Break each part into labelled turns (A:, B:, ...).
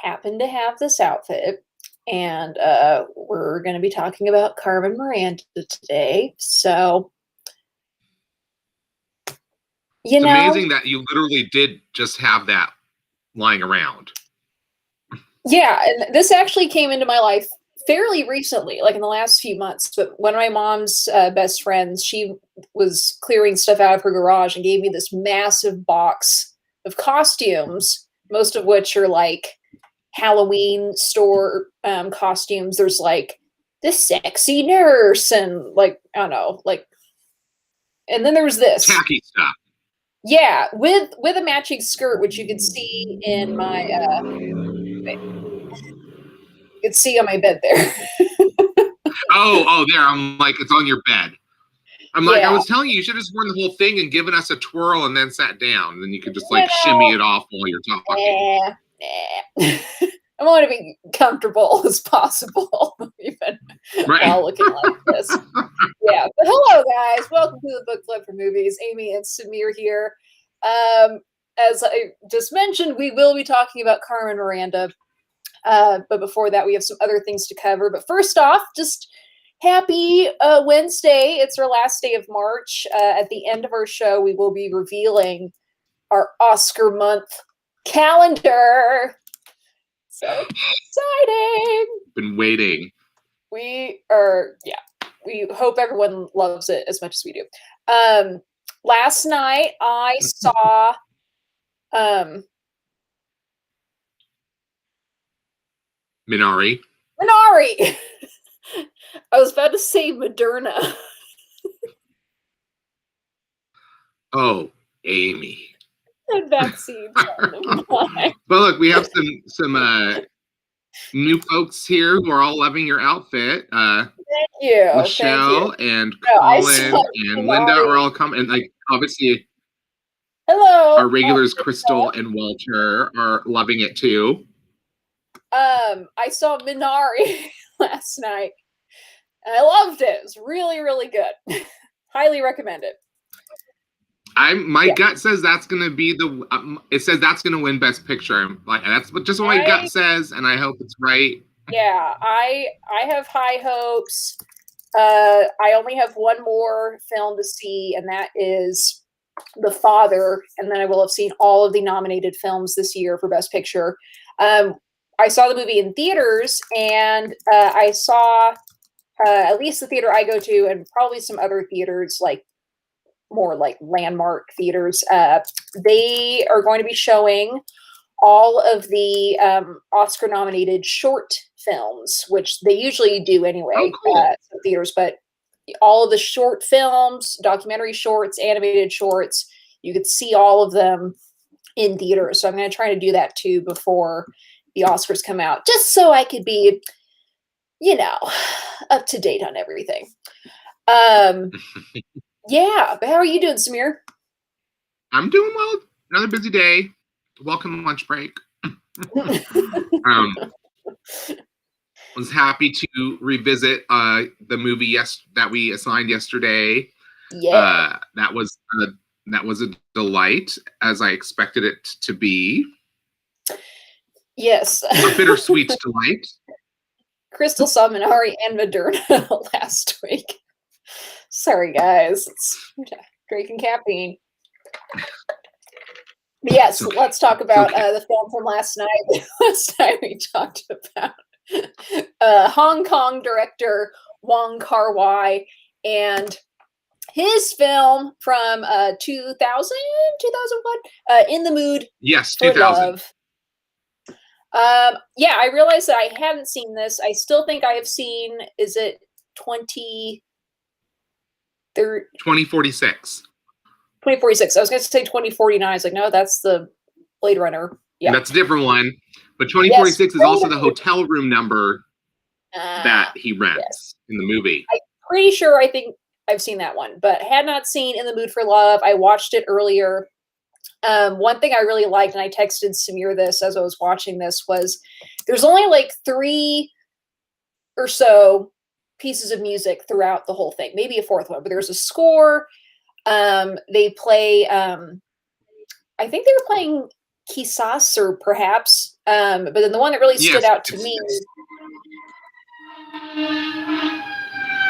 A: happen to have this outfit, and we're going to be talking about Carmen Miranda today. So,
B: it's amazing that you literally did just have that lying around.
A: Yeah, and this actually came into my life fairly recently, like in the last few months. But one of my mom's best friends, she was clearing stuff out of her garage and gave me this massive box of costumes, most of which are like Halloween store costumes. There's like the sexy nurse and like, I don't know, like, and then there was this
B: tacky stuff.
A: Yeah, with a matching skirt, which you can see in my you can see on my bed there.
B: There. I'm like, it's on your bed. I'm like,
A: Yeah.
B: I was telling you, you should have just worn the whole thing and given us a twirl and then sat down. And then you could just like shimmy it off while you're talking.
A: I want to be comfortable as possible, even while looking like this. Yeah. But hello, guys. Welcome to the Book Club for Movies. Amy and Samir here. As I just mentioned, we will be talking about Carmen Miranda. But before that, we have some other things to cover. But first off, just happy Wednesday. It's our last day of March. At the end of our show, we will be revealing our Oscar month calendar. So exciting.
B: Been waiting.
A: We hope everyone loves it as much as we do. Last night I saw
B: Minari.
A: I was about to say Moderna.
B: Oh, Amy.
A: And vaccines.
B: But look, we have some new folks here who are all loving your outfit.
A: Thank you.
B: Michelle and Colin and Linda are all coming, and like obviously,
A: hello.
B: Our regulars, Crystal and Walter, are loving it too.
A: I saw Minari last night, and I loved it. It was really, really good. Highly recommend it.
B: My gut says that's gonna be it says that's gonna win Best Picture. I'm like, that's just what my gut says, and I hope it's right.
A: Yeah, I have high hopes. I only have one more film to see, and that is The Father, and then I will have seen all of the nominated films this year for Best Picture. I saw the movie in theaters, and I saw at least the theater I go to, and probably some other theaters, like more like landmark theaters. They are going to be showing all of the Oscar-nominated short films, which they usually do anyway.
B: Oh, cool.
A: Theaters, but all of the short films, documentary shorts, animated shorts, you could see all of them in theaters. So I'm going to try to do that too before the Oscars come out, just so I could be, up to date on everything. Yeah, but how are you doing, Samir?
B: I'm doing well. Another busy day. Welcome lunch break. Was happy to revisit the movie that we assigned yesterday.
A: Yeah,
B: that was a delight, as I expected it to be.
A: Yes,
B: a bittersweet delight.
A: Crystal saw Minari and Moderna last week. Sorry, guys. It's drinking caffeine. But yes, let's talk about the film from last night. Last night we talked about Hong Kong director Wong Kar-wai and his film from 2000, 2001, In the Mood for
B: 2000.
A: Love. Yeah, I realized that I haven't seen this. I still think I have seen, is it
B: 2046.
A: 2046. I was going to say 2049. I was like, no, that's the Blade Runner.
B: Yeah, that's a different one. But 2046 is also the hotel room number that he rents in the movie.
A: I'm pretty sure. I think I've seen that one, but had not seen In the Mood for Love. I watched it earlier. One thing I really liked, and I texted Samir this as I was watching this, was there's only like 3 or so pieces of music throughout the whole thing, maybe a 4th one, but there's a score. They play, I think they were playing Quizás or perhaps But then the one that really stood out to me.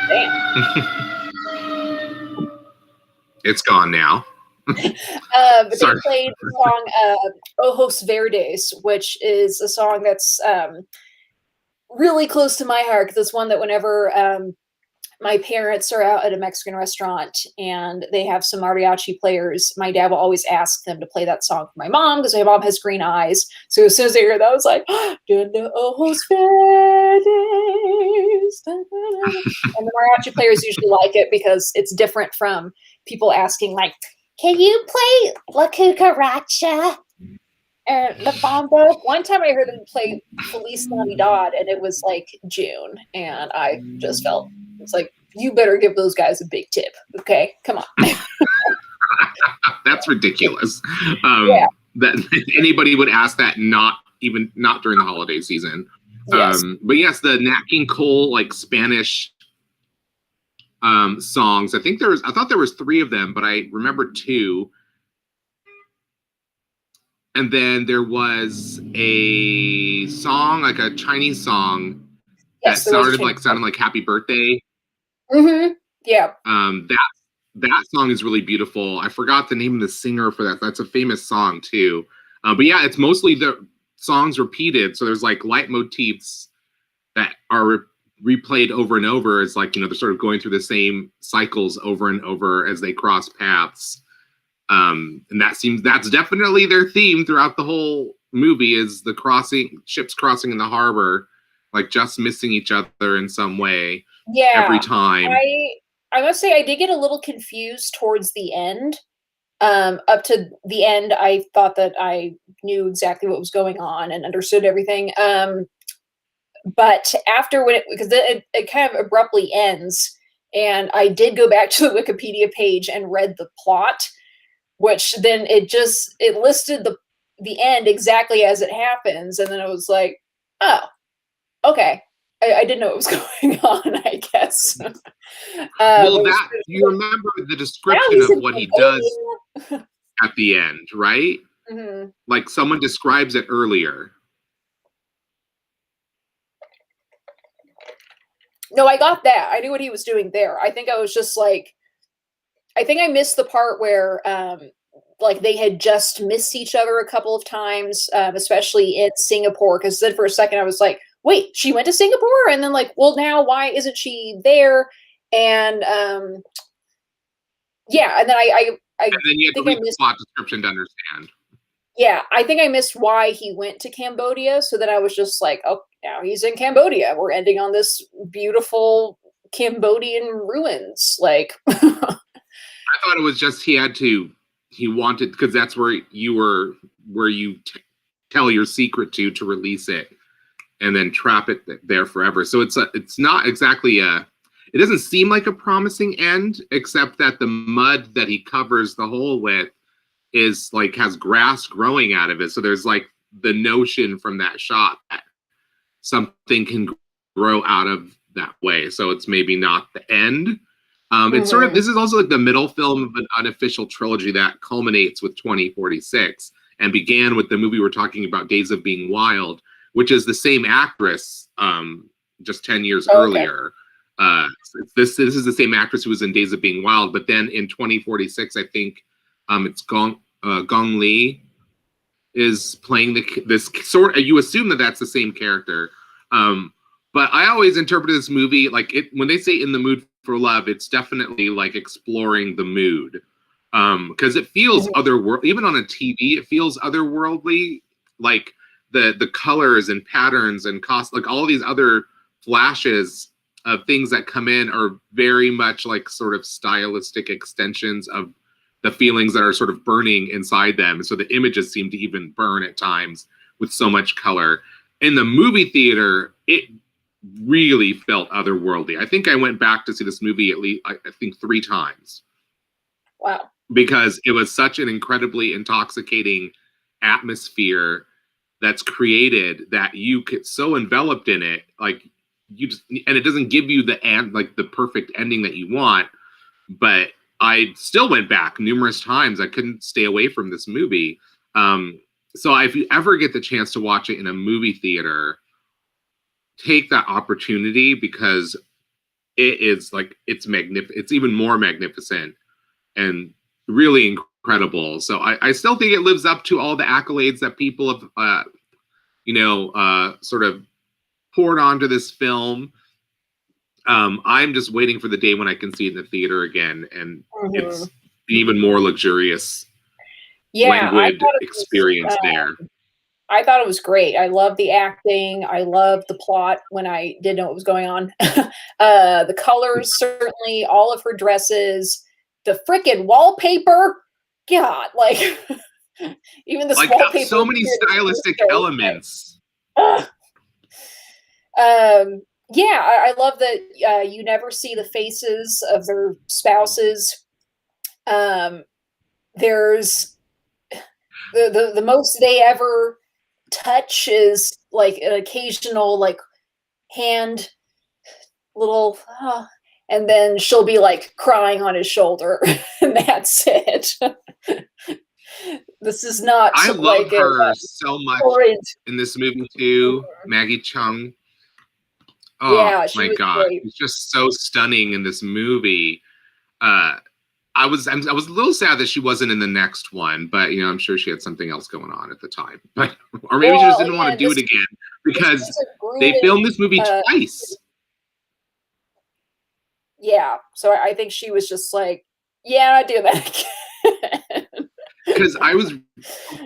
B: Damn. It's gone now.
A: But they played the song Ojos Verdes, which is a song that's really close to my heart, because it's one that whenever my parents are out at a Mexican restaurant and they have some mariachi players, my dad will always ask them to play that song for my mom, because my mom has green eyes. So as soon as they heard that, I was like, Ojos Verdes. And the mariachi players usually like it because it's different from people asking, like, can you play La Cucaracha or La Bombo? One time I heard them play Feliz Navidad, and it was like June, and I just felt, it's like, you better give those guys a big tip, okay? Come on.
B: That's ridiculous. Yeah. That anybody would ask that, not during the holiday season. Yes. But yes, the Nat King Cole, like, Spanish songs. I thought there was 3 of them, but I remember 2. And then there was a song, like a Chinese song, that sounded like Happy Birthday.
A: Mm-hmm. Yeah.
B: That song is really beautiful. I forgot the name of the singer for that. That's a famous song too. But yeah, it's mostly the songs repeated. So there's like leitmotifs that are replayed over and over. It's like, they're sort of going through the same cycles over and over as they cross paths. And that's definitely their theme throughout the whole movie, is the ships crossing in the harbor, like just missing each other in some way.
A: Yeah.
B: Every time.
A: I must say I did get a little confused towards the end. Up to the end, I thought that I knew exactly what was going on and understood everything. But after, because it kind of abruptly ends, and I did go back to the Wikipedia page and read the plot, which then it listed the end exactly as it happens, and then it was like, oh, okay. I didn't know what was going on, I guess.
B: Well, you remember the description of what he does at the end, right?
A: Mm-hmm.
B: Like, someone describes it earlier.
A: No, I got that. I knew what he was doing there. I think I was just like, I think I missed the part where like they had just missed each other a couple of times, especially in Singapore, because then for a second I was like, wait, she went to Singapore? And then like, well, now why isn't she there? And yeah, and then I
B: and then you had to read the plot description to understand.
A: Yeah, I think I missed why he went to Cambodia. So then I was just like, oh, now he's in Cambodia. We're ending on this beautiful Cambodian ruins. Like,
B: I thought it was just he wanted, because that's where you tell your secret to release it and then trap it there forever. So it's not exactly it doesn't seem like a promising end, except that the mud that he covers the hole with is like, has grass growing out of it. So there's like the notion from that shot that something can grow out of that way. So it's maybe not the end. It's sort of, this is also like the middle film of an unofficial trilogy that culminates with 2046 and began with the movie we're talking about, Days of Being Wild, which is the same actress just 10 years earlier. This is the same actress who was in Days of Being Wild, but then in 2046, I think it's Gong Li is playing this sort. You assume that that's the same character, but I always interpret this movie like when they say "in the mood for love," it's definitely like exploring the mood, because it feels otherworldly. Even on a TV, it feels otherworldly. Like the colors and patterns and like all these other flashes of things that come in are very much like sort of stylistic extensions of the feelings that are sort of burning inside them. So the images seem to even burn at times with so much color. In the movie theater, it really felt otherworldly. I think I went back to see this movie at least, I think 3 times.
A: Wow.
B: Because it was such an incredibly intoxicating atmosphere that's created that you get so enveloped in it, like and it doesn't give you the perfect ending that you want, but I still went back numerous times. I couldn't stay away from this movie. So if you ever get the chance to watch it in a movie theater, take that opportunity because it is like it's magnificent. It's even more magnificent and really incredible. So I still think it lives up to all the accolades that people have, sort of poured onto this film. I'm just waiting for the day when I can see it in the theater again, and it's even more luxurious languid experience there.
A: I thought it was great. I loved the acting. I loved the plot when I didn't know what was going on. The colors, certainly, all of her dresses, the frickin' wallpaper. God, like even this wallpaper.
B: So many stylistic elements.
A: Yeah, I love that you never see the faces of their spouses. There's the most they ever touch is like an occasional like hand little and then she'll be like crying on his shoulder and that's it. This is not
B: I love her so much in this movie too, Maggie Cheung. Oh yeah, my God, she's just so stunning in this movie. I was a little sad that she wasn't in the next one, but I'm sure she had something else going on at the time. But or maybe she just didn't want to do it again because they filmed this movie twice.
A: Yeah, so I think she was just like, yeah, I do that again.
B: Because I was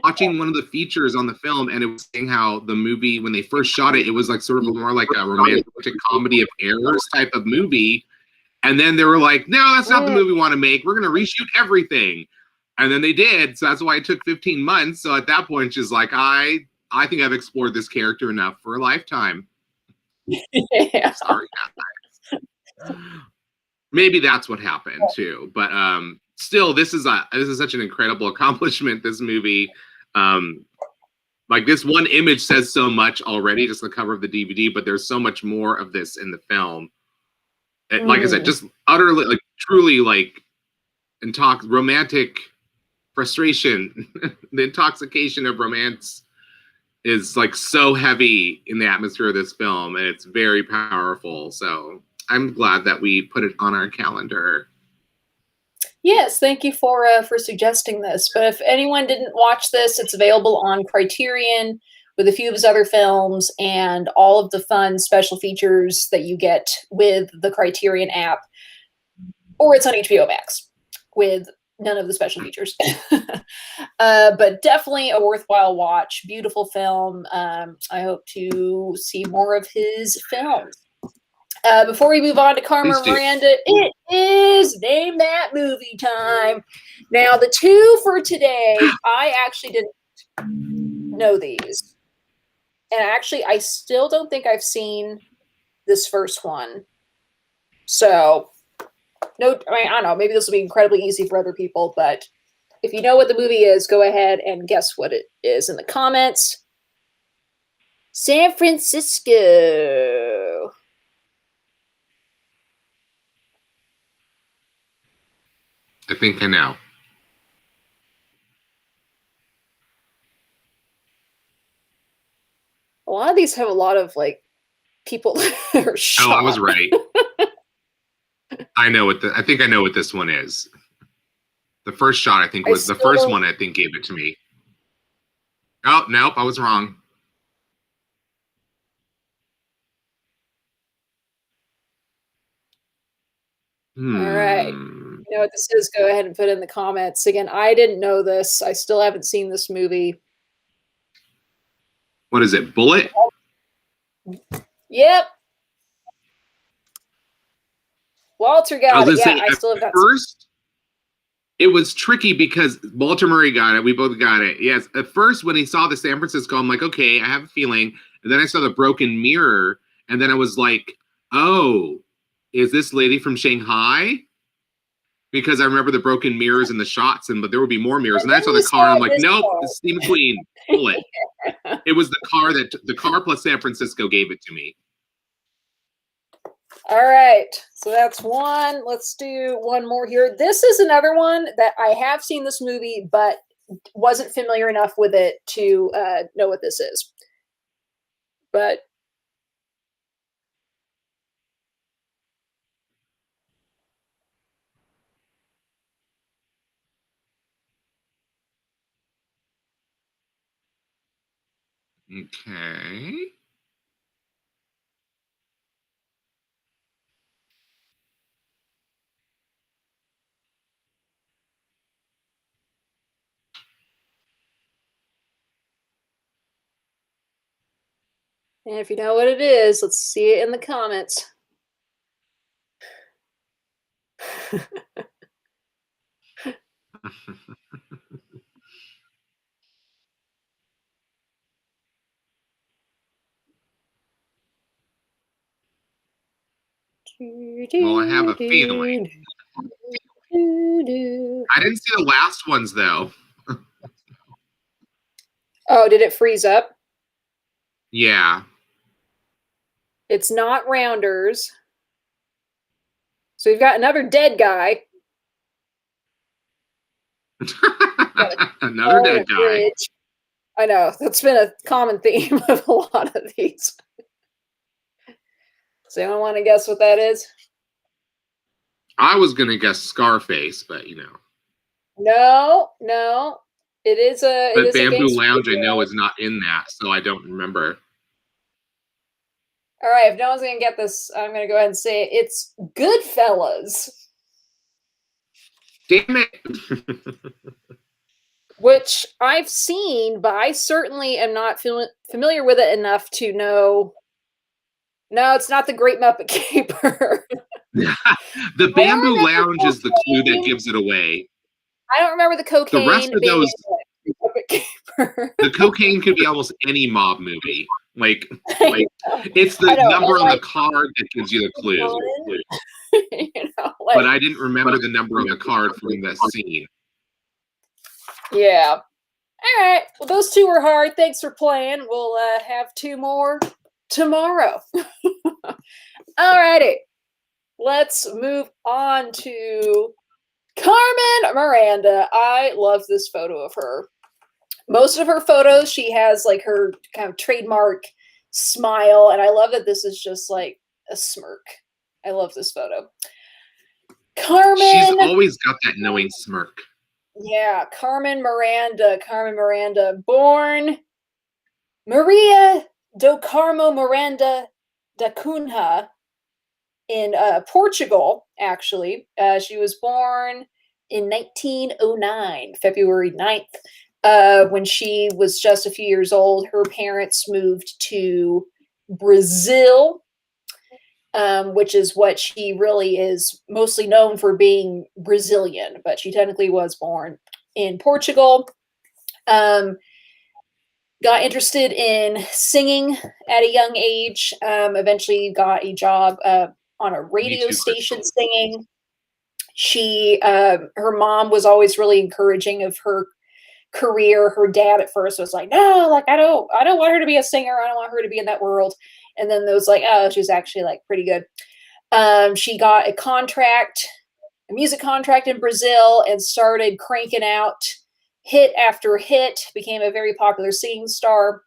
B: watching one of the features on the film, and it was saying how the movie, when they first shot it, it was like sort of more like a romantic comedy of errors type of movie. And then they were like, no, that's not the movie we want to make. We're going to reshoot everything. And then they did. So that's why it took 15 months. So at that point, she's like, I think I've explored this character enough for a lifetime.
A: Yeah.
B: Sorry, guys. Maybe that's what happened too. But still, this is such an incredible accomplishment, this movie. Like this one image says so much already, just the cover of the DVD, but there's so much more of this in the film. Like I said, just utterly, like truly, like romantic frustration. The intoxication of romance is like so heavy in the atmosphere of this film, and it's very powerful. So I'm glad that we put it on our calendar.
A: Yes, thank you for suggesting this. But if anyone didn't watch this, it's available on Criterion with a few of his other films and all of the fun special features that you get with the Criterion app. Or it's on HBO Max with none of the special features. But definitely a worthwhile watch. Beautiful film. I hope to see more of his films. Before we move on to Carmen Miranda, it is Name That Movie time. Now, the two for today, I actually didn't know these. And actually, I still don't think I've seen this first one. So, no, I don't know. Maybe this will be incredibly easy for other people. But if you know what the movie is, go ahead and guess what it is in the comments. San Francisco.
B: I think I know.
A: A lot of these have a lot of like people that are shot.
B: Oh, I was right. I think I know what this one is. The first shot, I think, was the first one. I think gave it to me. Oh nope, I was wrong.
A: All right. You know what this is? Go ahead and put it in the comments. Again, I didn't know this. I still haven't seen this movie.
B: What is it? Bullet?
A: Yep. Walter got it. Yeah, I still have not
B: first, it was tricky because Walter Murray got it. We both got it. Yes. At first, when he saw the San Francisco, I'm like, okay, I have a feeling. And then I saw the broken mirror. And then I was like, oh, is this lady from Shanghai? Because I remember the broken mirrors in the shots, but there would be more mirrors. And then I saw the car, and I'm like, nope, it's Steve McQueen. Bullet. It was the car plus San Francisco gave it to me.
A: All right, so that's one. Let's do one more here. This is another one that I have seen this movie, but wasn't familiar enough with it to know what this is. But
B: Okay.
A: and if you know what it is, let's see it in the comments.
B: Well, I have a feeling. I didn't see the last ones though.
A: Oh, did it freeze up?
B: Yeah.
A: It's not Rounders. So we've got another dead guy.
B: Another dead guy.
A: Bridge. I know, that's been a common theme of a lot of these. Does anyone want to guess what that is?
B: I was gonna guess Scarface, but you know.
A: No. It is a.
B: But
A: it is
B: Bamboo
A: a
B: Lounge, I know, is not in that, so I don't remember.
A: All right, if no one's gonna get this, I'm gonna go ahead and say it. It's Goodfellas.
B: Damn it!
A: Which I've seen, but I certainly am not familiar with it enough to know. No, it's not the Great Muppet Caper.
B: The Bamboo Lounge is the clue that gives it away.
A: I don't remember the cocaine.
B: The rest of those, the cocaine could be almost any mob movie. Like it's the number on the card that gives you the clue. But I didn't remember the number on the card from that scene.
A: Yeah. All right. Well, those two were hard. Thanks for playing. We'll have two more tomorrow. All righty. Let's move on to Carmen Miranda. I love this photo of her. Most of her photos, she has like her kind of trademark smile, and I love that this is just like a smirk. I love this photo. Carmen.
B: She's always got that knowing smirk.
A: Yeah, Carmen Miranda, born Maria do Carmo Miranda da Cunha in Portugal, actually. She was born in 1909, February 9th. When she was just a few years old, her parents moved to Brazil, which is what she really is mostly known for, being Brazilian, but she technically was born in Portugal. Got interested in singing at a young age, eventually got a job on a radio station singing. She, her mom was always really encouraging of her career. Her dad at first was like, no, like, I don't want her to be a singer. I don't want her to be in that world. And then there was like, oh, she's actually like pretty good. She got a music contract in Brazil, and started cranking out hit after hit, became a very popular singing star.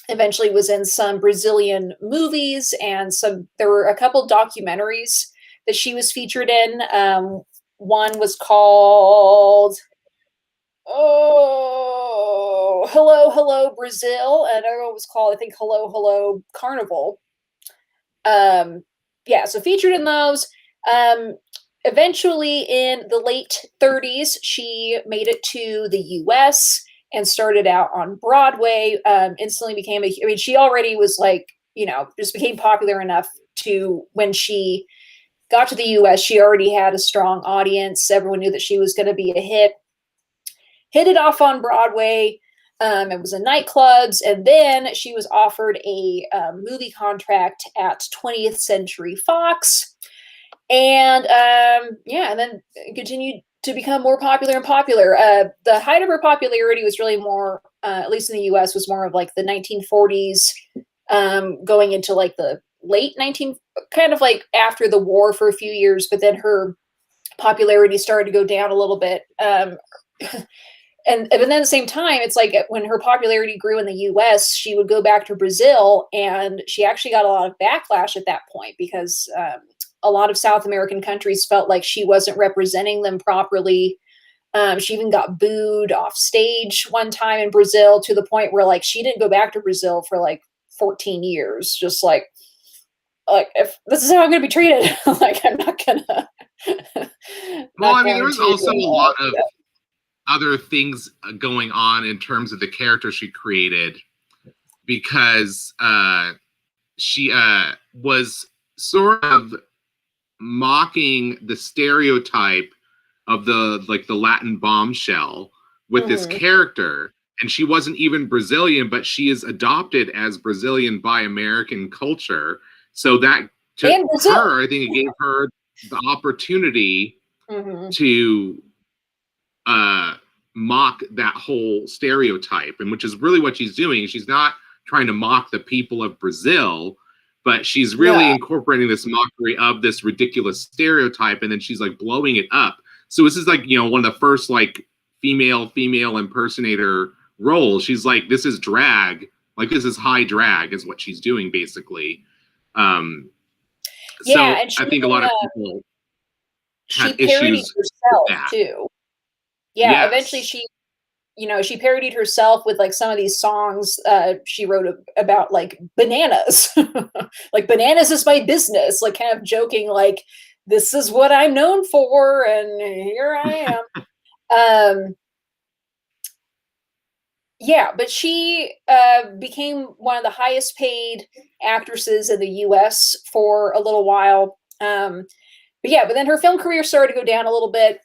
A: Eventually was in some Brazilian movies, and there were a couple documentaries that she was featured in. One was called Hello, Hello, Brazil. And another one was called, I think, Hello, Hello, Carnival. Yeah, so featured in those. Eventually, in the late 30s, she made it to the US and started out on Broadway. Instantly became she already was like, just became popular enough to, when she got to the US, she already had a strong audience. Everyone knew that she was going to be a hit. Hit it off on Broadway. It was in nightclubs, and then she was offered a movie contract at 20th Century Fox. And and then continued to become more popular and popular. The height of her popularity was really more, at least in the US, was more of like the 1940s, going into like the late kind of like after the war for a few years, but then her popularity started to go down a little bit. but then at the same time, it's like when her popularity grew in the US, she would go back to Brazil, and she actually got a lot of backlash at that point because a lot of South American countries felt like she wasn't representing them properly. She even got booed off stage one time in Brazil, to the point where like she didn't go back to Brazil for like 14 years. Just like if this is how I'm going to be treated, like I'm not gonna.
B: Well, I mean, there was also a lot of other things going on in terms of the character she created, because she was sort of mocking the stereotype of the Latin bombshell with this character, and she wasn't even Brazilian, but she is adopted as Brazilian by American culture. So that to her, I think it gave her the opportunity to mock that whole stereotype, and which is really what she's doing. She's not trying to mock the people of Brazil, but she's really incorporating this mockery of this ridiculous stereotype, and then she's like blowing it up. So this is like, you know, one of the first like female impersonator roles. She's like, this is drag, like this is high drag is what she's doing basically. And I think a lot of people had issues
A: herself
B: with that
A: too. Eventually she parodied herself with like some of these songs she wrote about like bananas. Like bananas is my business, like kind of joking like this is what I'm known for and here I am. But she became one of the highest paid actresses in the US for a little while. But then her film career started to go down a little bit.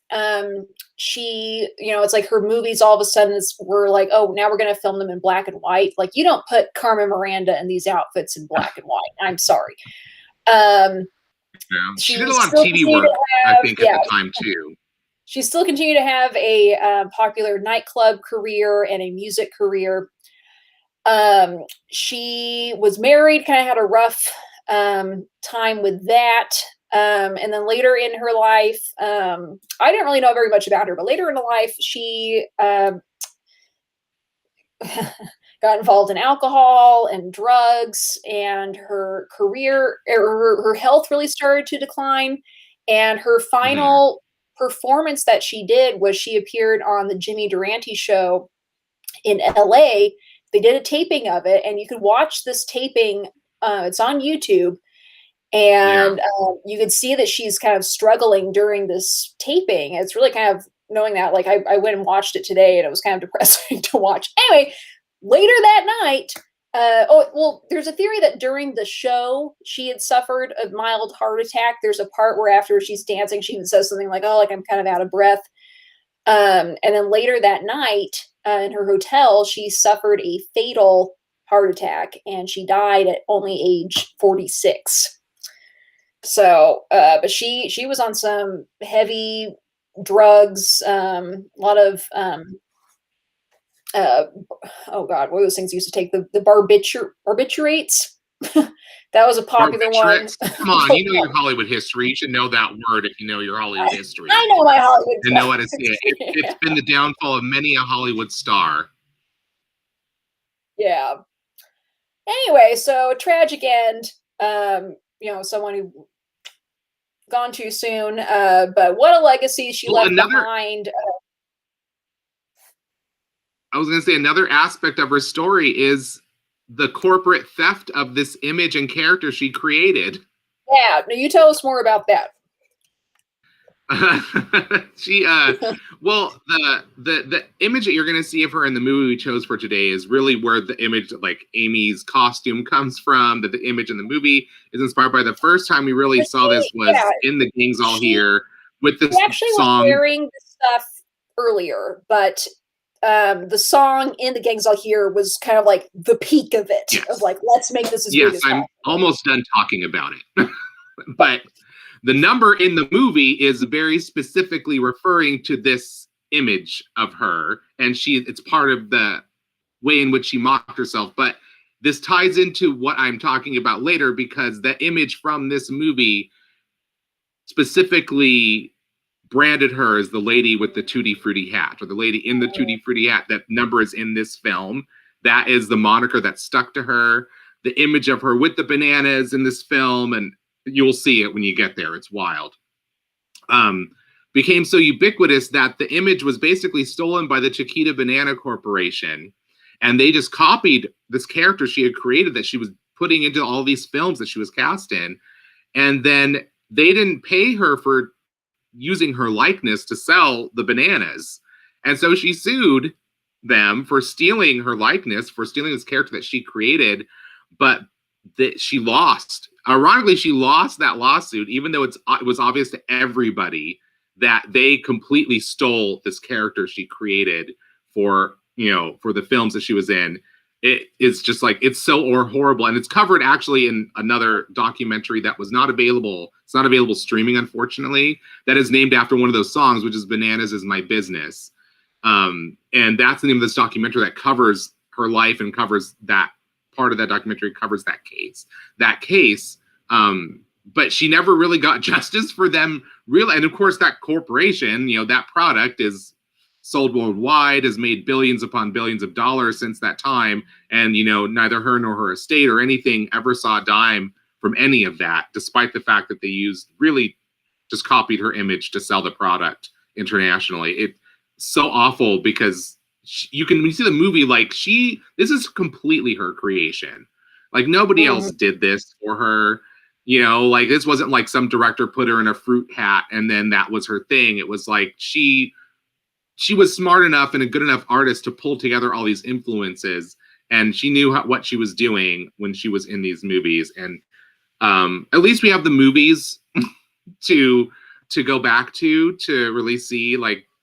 A: She, you know, it's like her movies all of a sudden were like, oh, now we're going to film them in black and white. Like, you don't put Carmen Miranda in these outfits in black and white. I'm sorry.
B: She did a lot of TV work, I think, at the time, too.
A: She still continued to have a popular nightclub career and a music career. She was married, kind of had a rough time with that. And then later in her life, I didn't really know very much about her, but later in her life, she got involved in alcohol and drugs, and her career, or her health really started to decline. And her final performance that she did was she appeared on the Jimmy Durante show in LA. They did a taping of it, and you could watch this taping. It's on YouTube. And you could see that she's kind of struggling during this taping. It's really kind of knowing that, like, I went and watched it today, and it was kind of depressing to watch. Anyway, later that night, there's a theory that during the show, she had suffered a mild heart attack. There's a part where after she's dancing, she even says something like, oh, like I'm kind of out of breath. And then later that night, in her hotel, she suffered a fatal heart attack, and she died at only age 46. So, but she was on some heavy drugs, a lot of, oh God, what were those things you used to take? The barbiturates. That was a popular one.
B: Come on, you know your Hollywood history. You should know that word if you know your Hollywood history.
A: I know my Hollywood
B: and know how to say it. It's been the downfall of many a Hollywood star.
A: Yeah. Anyway, so tragic end. You know, someone who gone too soon, but what a legacy she left behind.
B: I was going to say another aspect of her story is the corporate theft of this image and character she created.
A: Yeah, now you tell us more about that.
B: She well, the image that you're going to see of her in the movie we chose for today is really where the image, like Amy's costume, comes from. That the image in the movie is inspired by. The first time we really saw this was in The Gang's All Here with this song. Was
A: wearing this stuff earlier, but the song in The Gang's All Here was kind of like the peak of it.
B: Yes.
A: Of like, let's make this as big as possible.
B: I'm almost done talking about it, but. The number in the movie is very specifically referring to this image of her, and it's part of the way in which she mocked herself. But this ties into what I'm talking about later, because the image from this movie specifically branded her as the lady with the Tutti Frutti hat, or the lady in the Tutti Frutti hat. That number is in this film. That is the moniker that stuck to her. The image of her with the bananas in this film, and you'll see it when you get there. It's wild. Became so ubiquitous that the image was basically stolen by the Chiquita Banana Corporation. And they just copied this character she had created that she was putting into all these films that she was cast in. And then they didn't pay her for using her likeness to sell the bananas. And so she sued them for stealing her likeness, for stealing this character that she created, but that she lost. Ironically, she lost that lawsuit, even though it was obvious to everybody that they completely stole this character she created for, for the films that she was in. It's just like, it's so horrible. And it's covered actually in another documentary that was not available. It's not available streaming, unfortunately, that is named after one of those songs, which is Bananas Is My Business. And that's the name of this documentary that covers her life and covers that part of that documentary, covers that case. But she never really got justice for them, really. And of course, that corporation, that product is sold worldwide, has made billions upon billions of dollars since that time. And, neither her nor her estate or anything ever saw a dime from any of that, despite the fact that they really just copied her image to sell the product internationally. It's so awful because when you see the movie, this is completely her creation. Like, nobody else did this for her. This wasn't like some director put her in a fruit hat and then that was her thing. It was like she was smart enough and a good enough artist to pull together all these influences, and she knew what she was doing when she was in these movies. And at least we have the movies to go back to really see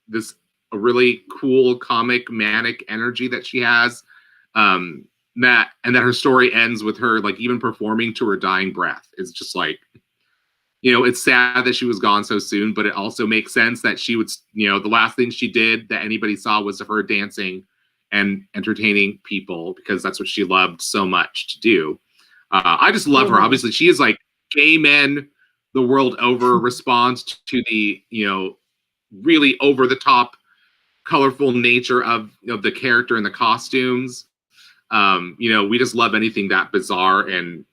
B: this a really cool comic manic energy that she has. That her story ends with her even performing to her dying breath. It's just it's sad that she was gone so soon, but it also makes sense that she would, the last thing she did that anybody saw was her dancing and entertaining people, because that's what she loved so much to do. I just love her. Obviously, she is gay men the world over responds to the, really over the top, colorful nature of the character and the costumes. We just love anything that bizarre and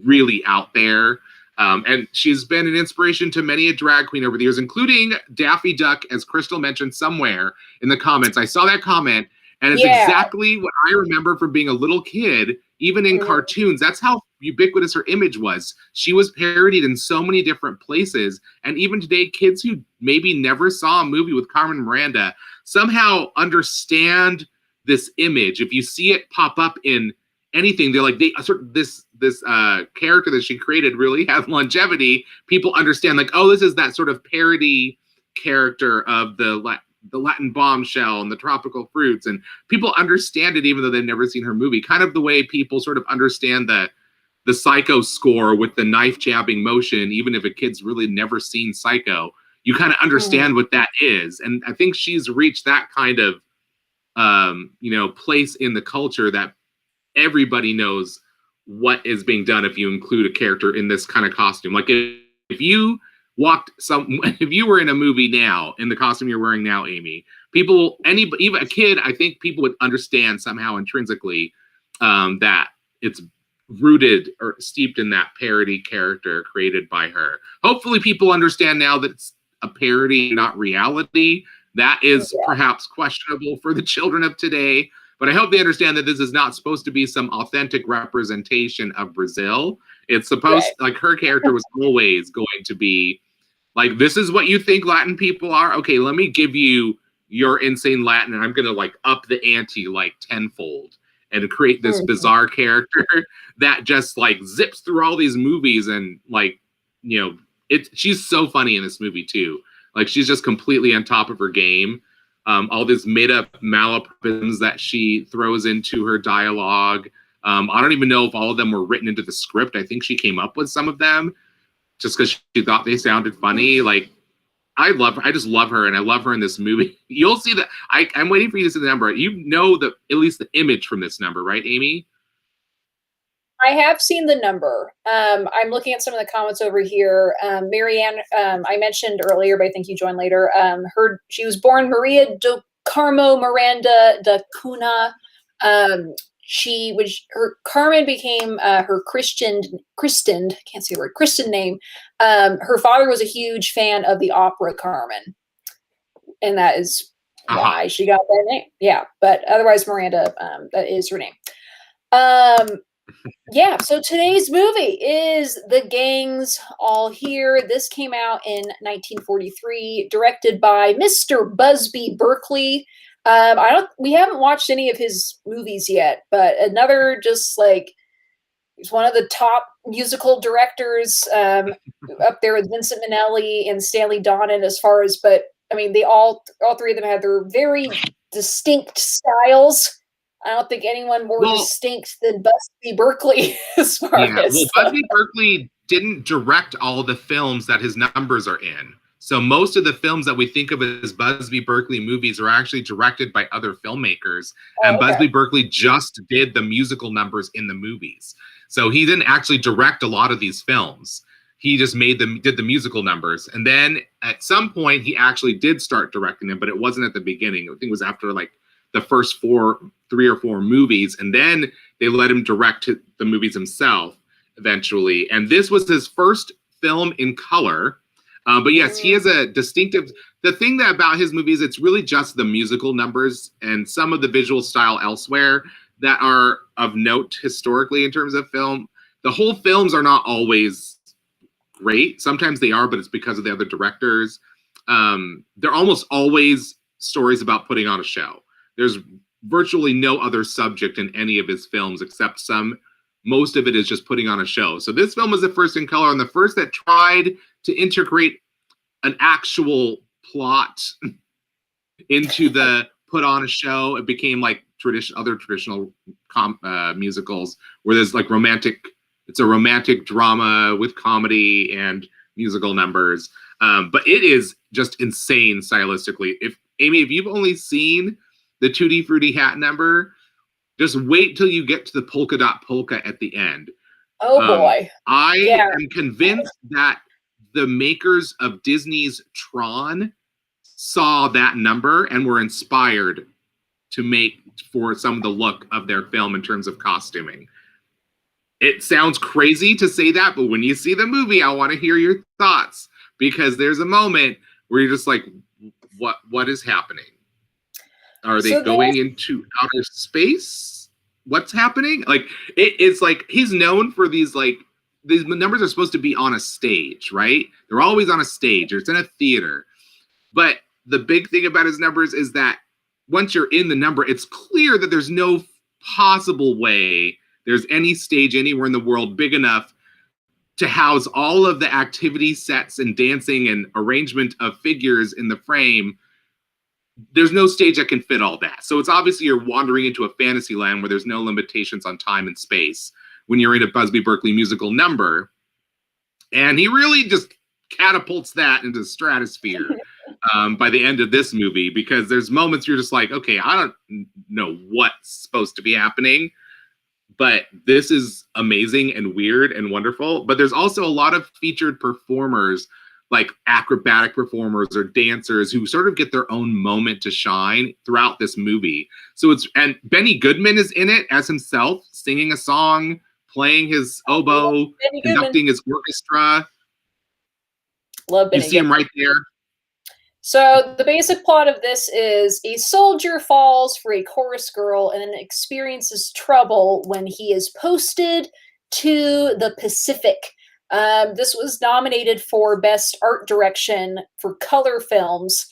B: really out there. And she's been an inspiration to many a drag queen over the years, including Daffy Duck, as Crystal mentioned somewhere in the comments. I saw that comment, and it's exactly what I remember from being a little kid, even in cartoons. That's how ubiquitous her image was. She was parodied in so many different places. And even today, kids who maybe never saw a movie with Carmen Miranda somehow understand this image. If you see it pop up in anything, they're like, this character that she created really has longevity. People understand this is that sort of parody character of the Latin bombshell and the tropical fruits, and people understand it even though they've never seen her movie. Kind of the way people sort of understand the Psycho score with the knife jabbing motion, even if a kid's really never seen Psycho, you kind of understand what that is. And I think she's reached that kind of place in the culture that everybody knows what is being done if you include a character in this kind of costume. If you were in a movie now in the costume you're wearing now, Amy, even a kid, I think people would understand somehow intrinsically that it's rooted or steeped in that parody character created by her. Hopefully people understand now that it's a parody, not reality. That is perhaps questionable for the children of today. But I hope they understand that this is not supposed to be some authentic representation of Brazil. It's supposed, her character was always going to be this is what you think Latin people are? Okay, let me give you your insane Latin, and I'm going to up the ante tenfold and create this bizarre character that just zips through all these movies. And she's so funny in this movie too. She's just completely on top of her game. All these made-up malapropisms that she throws into her dialogue. I don't even know if all of them were written into the script. I think she came up with some of them just because she thought they sounded funny. I love her. I just love her, and I love her in this movie. You'll see that. I'm waiting for you to see the number. At least the image from this number, right, Amy?
A: I have seen the number. I'm looking at some of the comments over here. Marianne, I mentioned earlier, but I think you joined later. She was born Maria do Carmo Miranda da Cunha. Her Carmen became her christened, I can't say the word, Christian name. Her father was a huge fan of the opera Carmen, and that is why she got that name. Yeah, but otherwise Miranda, that is her name. Yeah, so today's movie is The Gang's All Here. This came out in 1943, directed by Mr. Busby Berkeley. We haven't watched any of his movies yet, but another just like he's one of the top musical directors, up there with Vincent Minnelli and Stanley Donen as far as, but I mean, they all three of them have their very distinct styles. I don't think anyone more distinct than Busby Berkeley as far as.
B: Well, Busby Berkeley didn't direct all the films that his numbers are in. So most of the films that we think of as Busby Berkeley movies are actually directed by other filmmakers. And Busby Berkeley just did the musical numbers in the movies. So he didn't actually direct a lot of these films. He just did the musical numbers. And then at some point, he actually did start directing them, but it wasn't at the beginning. I think it was after like the first 3 or 4 movies. And then they let him direct the movies himself eventually. And this was his first film in color. But yes, he has a distinctive, the thing about his movies, it's really just the musical numbers and some of the visual style elsewhere that are of note historically in terms of film. The whole films are not always great. Sometimes they are, but it's because of the other directors. They're almost always stories about putting on a show. There's virtually no other subject in any of his films except most of it is just putting on a show. So this film was the first in color and the first that tried to integrate an actual plot into the put on a show. It became like other traditional musicals where there's like it's a romantic drama with comedy and musical numbers. But it is just insane stylistically. Amy, if you've only seen the Tutti Frutti Hat number, just wait till you get to the Polka Dot Polka at the end.
A: Oh boy.
B: I am convinced that the makers of Disney's Tron saw that number and were inspired to make for some of the look of their film in terms of costuming. It sounds crazy to say that, but when you see the movie, I want to hear your thoughts, because there's a moment where you're just like, what is happening? Are they going into outer space? What's happening? Like, it's like he's known for these numbers are supposed to be on a stage, right? They're always on a stage, or it's in a theater. But the big thing about his numbers is that once you're in the number, it's clear that there's no possible way there's any stage anywhere in the world big enough to house all of the activity sets and dancing and arrangement of figures in the frame. There's no stage that can fit all that. So it's obviously you're wandering into a fantasy land where there's no limitations on time and space when you're in a Busby Berkeley musical number. And he really just catapults that into the stratosphere by the end of this movie, because there's moments you're just like, okay, I don't know what's supposed to be happening, but this is amazing and weird and wonderful. But there's also a lot of featured performers, like acrobatic performers or dancers, who sort of get their own moment to shine throughout this movie. And Benny Goodman is in it as himself, singing a song, playing his oboe, conducting his orchestra.
A: Love Benny.
B: You see him right there.
A: So the basic plot of this is a soldier falls for a chorus girl and then experiences trouble when he is posted to the Pacific. This was nominated for Best Art Direction for color films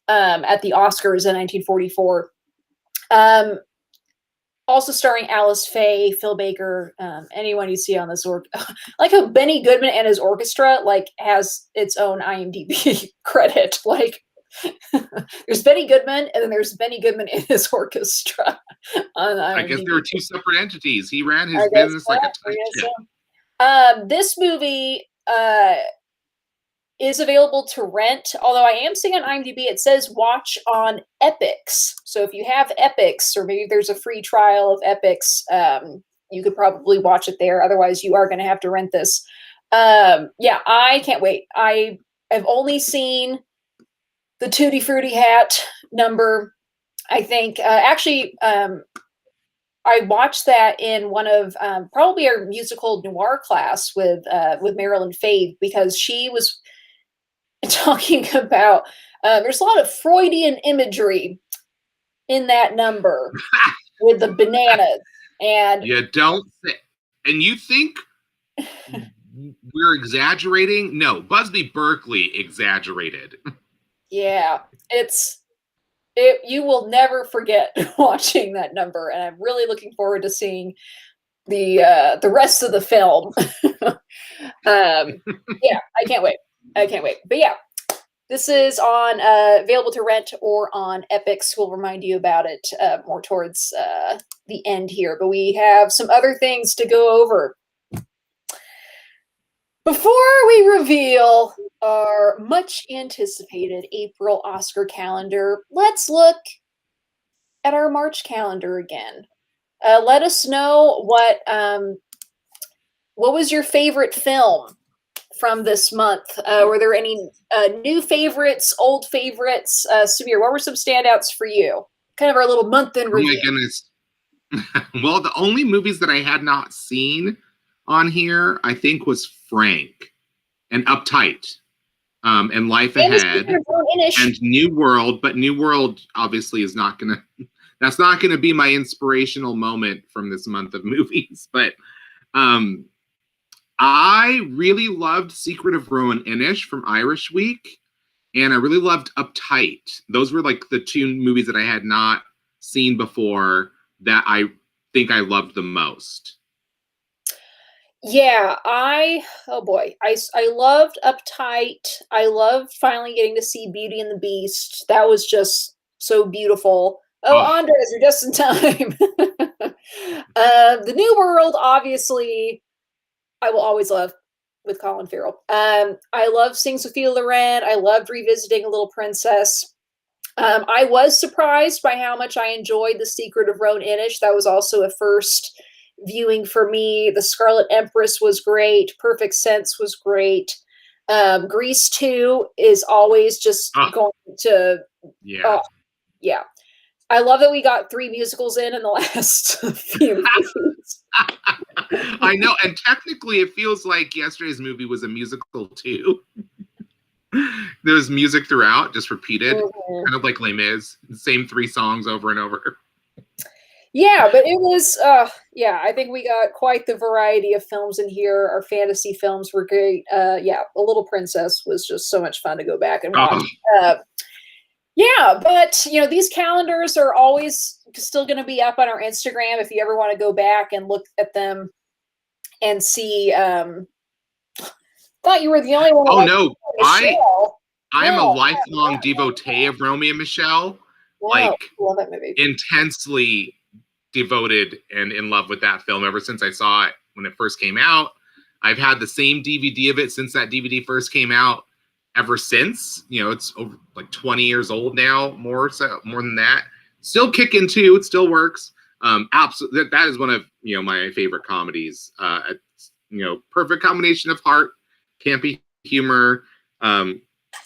A: at the Oscars in 1944. Also starring Alice Faye, Phil Baker, anyone you see on this like how Benny Goodman and his orchestra has its own IMDb credit. Like there's Benny Goodman and then there's Benny Goodman and his orchestra on IMDb.
B: I guess there were two separate entities. He ran his business like a tight ship.
A: This movie is available to rent, although I am seeing on IMDb it says watch on Epix. So if you have Epix, or maybe there's a free trial of Epix, you could probably watch it there. Otherwise, you are going to have to rent this. Yeah, I can't wait. I have only seen the Tutti Frutti Hat number. I think I watched that in one of probably our musical noir class with Marilyn Faith, because she was talking about there's a lot of Freudian imagery in that number with the bananas, and
B: you don't say, and you think we're exaggerating? No, Busby Berkeley exaggerated.
A: Yeah, you will never forget watching that number, and I'm really looking forward to seeing the rest of the film. Yeah, I can't wait. But yeah, this is on available to rent or on Epix. We'll remind you about it more towards the end here. But we have some other things to go over. Before we reveal our much anticipated April Oscar calendar, let's look at our March calendar again. Let us know what was your favorite film from this month. Were there any new favorites, old favorites? Samir, what were some standouts for you? Kind of our little month in review.
B: Oh my goodness. Well, the only movies that I had not seen on here, I think, was Frank and Uptight, and Life Ahead, and New World. But New World obviously is not gonna. That's not gonna be my inspirational moment from this month of movies. But I really loved Secret of Rowan Inish from Irish Week, and I really loved Uptight. Those were like the two movies that I had not seen before that I think I loved the most.
A: Yeah, oh boy, I loved Uptight. I loved finally getting to see Beauty and the Beast. That was just so beautiful. Oh, Andres, you're just in time. The New World, obviously, I will always love with Colin Farrell. I love seeing Sophia Loren. I loved revisiting A Little Princess. I was surprised by how much I enjoyed The Secret of Rowan Inish. That was also a first viewing for me. The Scarlet Empress was great. Perfect Sense was great. Grease 2 is always just going to...
B: Yeah.
A: Yeah. I love that we got 3 musicals in the last few movies.
B: I know, and technically it feels like yesterday's movie was a musical too. There's music throughout, just repeated, kind of like Les Mis, same 3 songs over and over.
A: Yeah, but it was, I think we got quite the variety of films in here. Our fantasy films were great. A Little Princess was just so much fun to go back and watch. Yeah, but these calendars are always still going to be up on our Instagram if you ever want to go back and look at them and see. Thought you were the only one.
B: Oh no, I am a lifelong devotee of Romeo and Michelle. Like,
A: love that movie.
B: Intensely devoted and in love with that film ever since I saw it when it first came out. I've had the same DVD of it since that DVD first came out. Ever since, it's over like 20 years old now, more than that. Still kicking too. It still works. Absolutely, that is one of my favorite comedies. Perfect combination of heart, campy humor,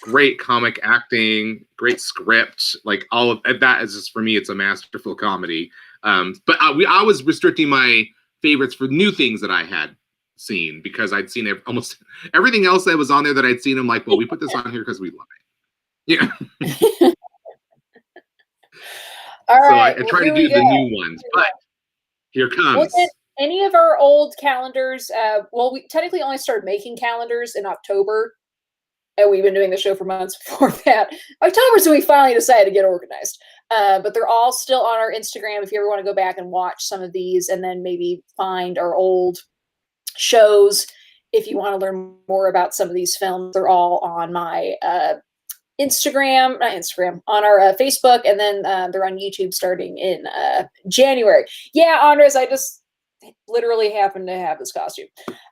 B: great comic acting, great script. Like all of that is just, for me, it's a masterful comedy. But I was restricting my favorites for new things that I had seen, because I'd seen almost everything else that was on there that I'd seen. I'm like, well, we put this on here because we love it. Yeah.
A: All right.
B: So I try to do the new ones, but here comes.
A: Any of our old calendars, we technically only started making calendars in October, and we've been doing the show for months before that. October's when we finally decided to get organized. But they're all still on our Instagram if you ever want to go back and watch some of these, and then maybe find our old shows. If you want to learn more about some of these films, they're all on my on our Facebook, and then they're on YouTube starting in January. Yeah, Andres, I just literally happen to have this costume.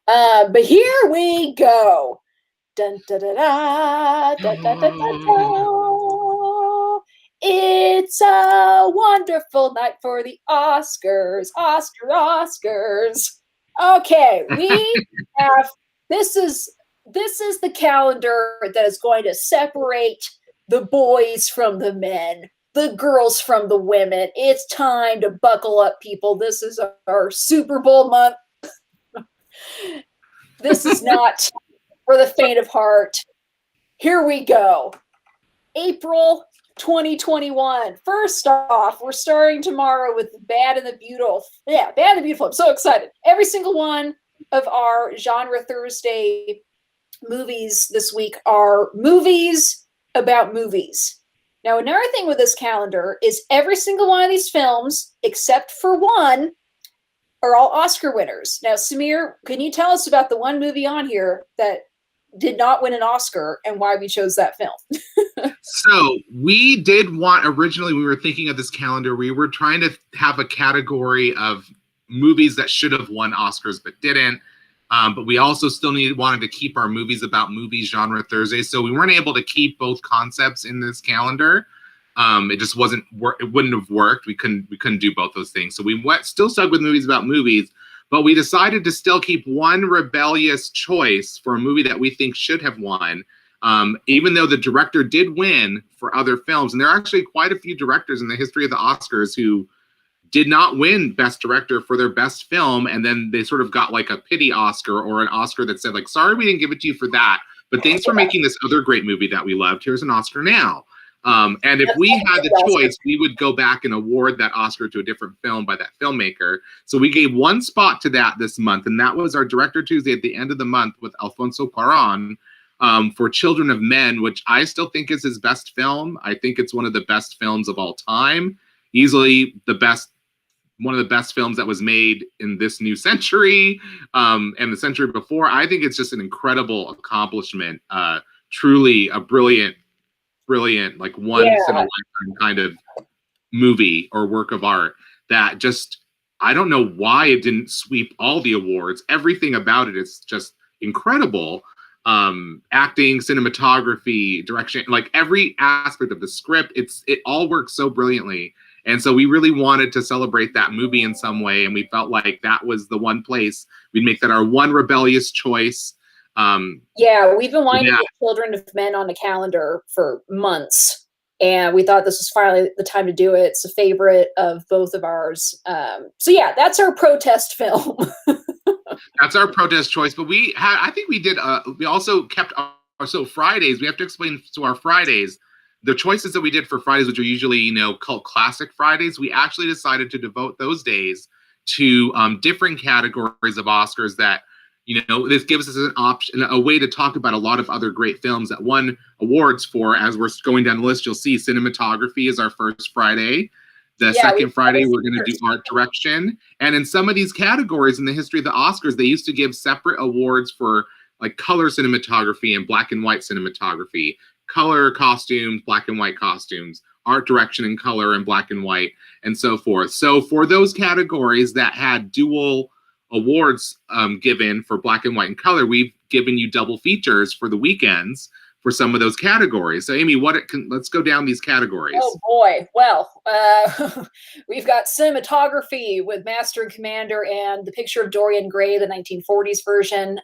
A: But here we go. Dun, da, da, da, da, da, da, da, da. It's a wonderful night for the Oscars. Oscars. Okay, we have this is the calendar that is going to separate the boys from the men, the girls from the women. It's time to buckle up, people. This is our Super Bowl month. This is not for the faint of heart. Here we go. April 2021. First off, we're starting tomorrow with Bad and the Beautiful. Yeah, Bad and the Beautiful. I'm so excited. Every single one of our Genre Thursday movies this week are movies about movies. Now, another thing with this calendar is every single one of these films, except for one, are all Oscar winners. Now, Samir, can you tell us about the one movie on here that did not win an Oscar and why we chose that film?
B: So we did want, originally we were thinking of this calendar, we were trying to have a category of movies that should have won Oscars but didn't. But we also still wanted to keep our movies about movies Genre Thursday. So we weren't able to keep both concepts in this calendar. It just it wouldn't have worked. We couldn't do both those things. So we still stuck with movies about movies, but we decided to still keep one rebellious choice for a movie that we think should have won. Even though the director did win for other films, and there are actually quite a few directors in the history of the Oscars who did not win Best Director for their best film, and then they sort of got like a pity Oscar or an Oscar that said like, sorry, we didn't give it to you for that, but thanks for making this other great movie that we loved. Here's an Oscar now. And if we had the choice, we would go back and award that Oscar to a different film by that filmmaker. So we gave one spot to that this month, and that was our Director Tuesday at the end of the month with Alfonso Cuarón for Children of Men, which I still think is his best film. I think it's one of the best films of all time. Easily one of the best films that was made in this new century and the century before. I think it's just an incredible accomplishment. Truly a brilliant, like once in a lifetime kind of movie or work of art that just, I don't know why it didn't sweep all the awards. Everything about it is just incredible. Acting, cinematography, direction, like every aspect of the script, it all works so brilliantly. And so we really wanted to celebrate that movie in some way, and we felt like that was the one place we'd make that our one rebellious choice.
A: We've been wanting to get Children of Men on the calendar for months, and we thought this was finally the time to do it. It's a favorite of both of ours. That's our protest film.
B: That's our protest choice. But we also kept so Fridays. We have to explain to our Fridays. The choices that we did for Fridays, which are usually, cult classic Fridays, we actually decided to devote those days to different categories of Oscars that, this gives us an option, a way to talk about a lot of other great films that won awards for. As we're going down the list, you'll see cinematography is our first Friday. The second Friday, we're going to do art direction. And in some of these categories in the history of the Oscars, they used to give separate awards for like color cinematography and black and white cinematography. Color costumes, black and white costumes, art direction in color and black and white, and so forth. So for those categories that had dual awards given for black and white and color, we've given you double features for the weekends for some of those categories. So Amy, let's go down these categories.
A: Oh boy. Well, we've got cinematography with Master and Commander and The Picture of Dorian Gray, the 1940s version.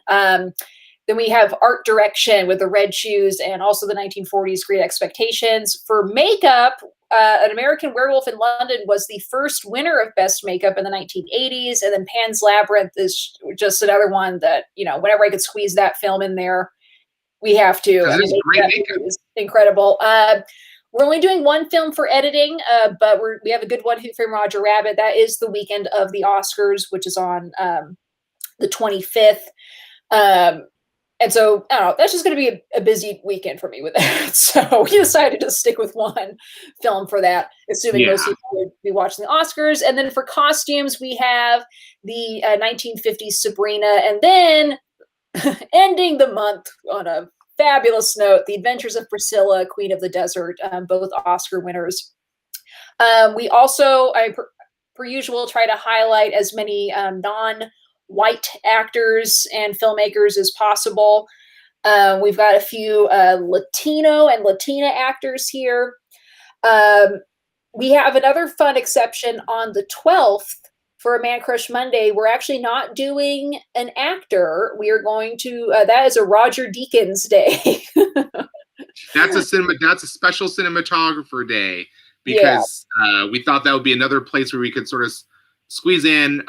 A: Then we have art direction with The Red Shoes and also the 1940s Great Expectations. For makeup, An American Werewolf in London was the first winner of Best Makeup in the 1980s. And then Pan's Labyrinth is just another one that, whenever I could squeeze that film in there, we have to.
B: Great makeup.
A: Incredible. We're only doing one film for editing, but we have a good one, Who Framed Roger Rabbit. That is the weekend of the Oscars, which is on the 25th. And so, I don't know, that's just going to be a busy weekend for me with that. So we decided to stick with one film for that, assuming most people would be watching the Oscars. And then for costumes, we have the 1950s Sabrina. And then ending the month on a fabulous note, The Adventures of Priscilla, Queen of the Desert, both Oscar winners. We also, per usual, try to highlight as many non-white actors and filmmakers as possible. We've got a few Latino and Latina actors here. We have another fun exception on the 12th for a Man Crush Monday. We're actually not doing an actor. We are going to, that is a Roger Deakins day.
B: That's a special cinematographer day, because we thought that would be another place where we could sort of squeeze in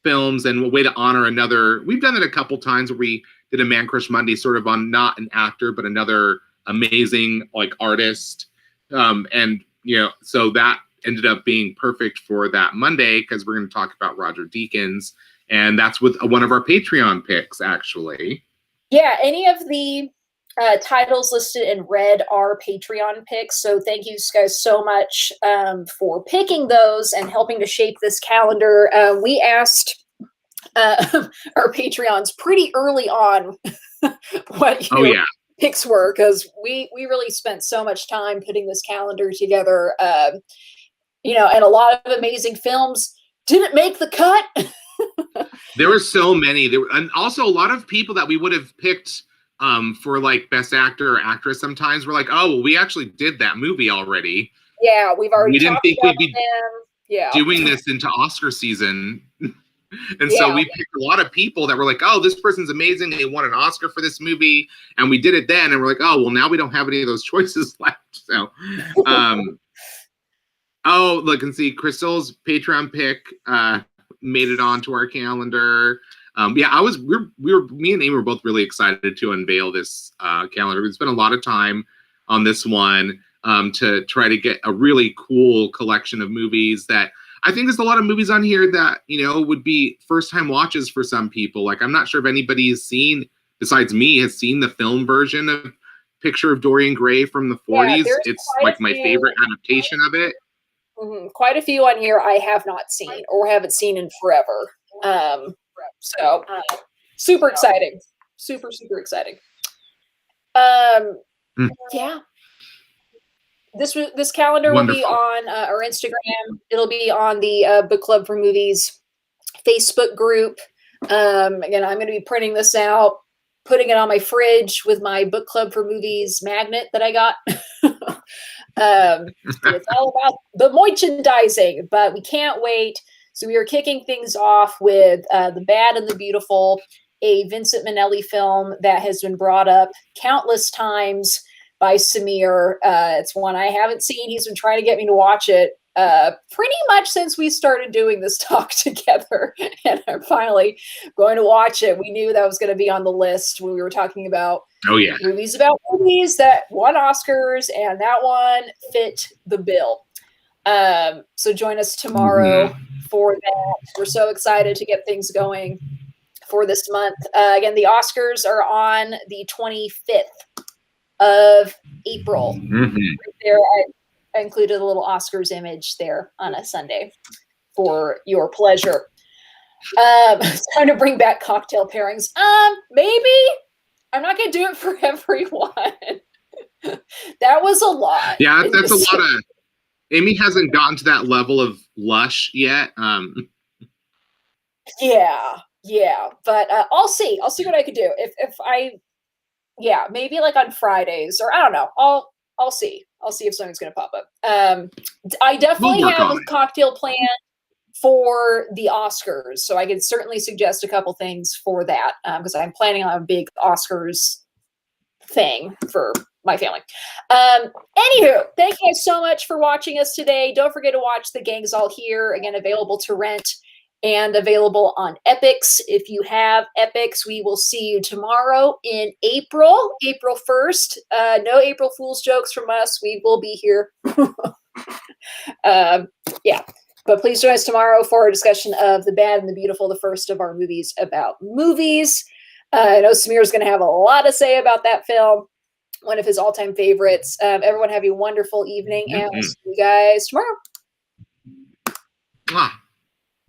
B: films and a way to honor another. We've done it a couple times where we did a Man Crush Monday sort of on not an actor, but another amazing like artist. And, you know, so that ended up being perfect for that Monday, because we're going to talk about Roger Deakins. And that's with one of our Patreon picks, actually.
A: Yeah, any of the titles listed in red are Patreon picks. So thank you guys so much for picking those and helping to shape this calendar. We asked our Patreons pretty early on what picks were, because we really spent so much time putting this calendar together. You know, and a lot of amazing films didn't make the cut.
B: There were so many. And also a lot of people that we would have picked for like best actor or actress sometimes were like, oh, well, we actually did that movie already.
A: Yeah, we've already.
B: We didn't think we'd be
A: them.
B: doing this into Oscar season. And so we picked a lot of people that were like, oh, this person's amazing. They won an Oscar for this movie. And we did it then. And we're like, oh, well, now we don't have any of those choices left. So, oh, look and see, Crystal's Patreon pick made it onto our calendar. Me and Amy were both really excited to unveil this calendar. We spent a lot of time on this one to try to get a really cool collection of movies that I think there's a lot of movies on here that, you know, would be first time watches for some people. Like, I'm not sure if anybody has seen, besides me, has seen the film version of Picture of Dorian Gray from the 40s. It's like my favorite adaptation of it.
A: Mm-hmm. Quite a few on here I have not seen or haven't seen in forever. So super exciting. Super exciting. Yeah. This calendar will be on our Instagram. It'll be on the Book Club for Movies Facebook group. Again, I'm going to be printing this out, putting it on my fridge with my Book Club for Movies magnet that I got. It's all about the merchandising, but we can't wait. So we are kicking things off with The Bad and the Beautiful, a Vincent Minnelli film that has been brought up countless times by Samir. It's one I haven't seen. He's been trying to get me to watch it pretty much since we started doing this talk together. And I'm finally going to watch it. We knew that was going to be on the list when we were talking about movies about movies that won Oscars, and that one fit the bill. So join us tomorrow for that. We're so excited to get things going for this month. Again, the Oscars are on the 25th of April. Right there, I included a little Oscars image there on a Sunday for your pleasure. It's time to bring back cocktail pairings. Maybe. I'm not going to do it for everyone. That was a lot.
B: Yeah, that's a lot of... Amy hasn't gotten to that level of lush yet.
A: Yeah. But I'll see. I'll see what I could do. If I... Yeah, maybe like on Fridays, or I don't know. I'll see. I'll see if something's going to pop up. I definitely have a cocktail plan for the Oscars, so I could certainly suggest a couple things for that, because I'm planning on a big Oscars thing for my family. Anywho, thank you guys so much for watching us today. Don't forget to watch The Gang's All Here, again, available to rent and available on Epix. If you have Epix, we will see you tomorrow in April 1st. No April Fool's jokes from us. We will be here. Yeah. But please join us tomorrow for a discussion of The Bad and the Beautiful, the first of our movies about movies. I know Samir's going to have a lot to say about that film, one of his all-time favorites. Everyone have a wonderful evening, and we'll see you guys tomorrow.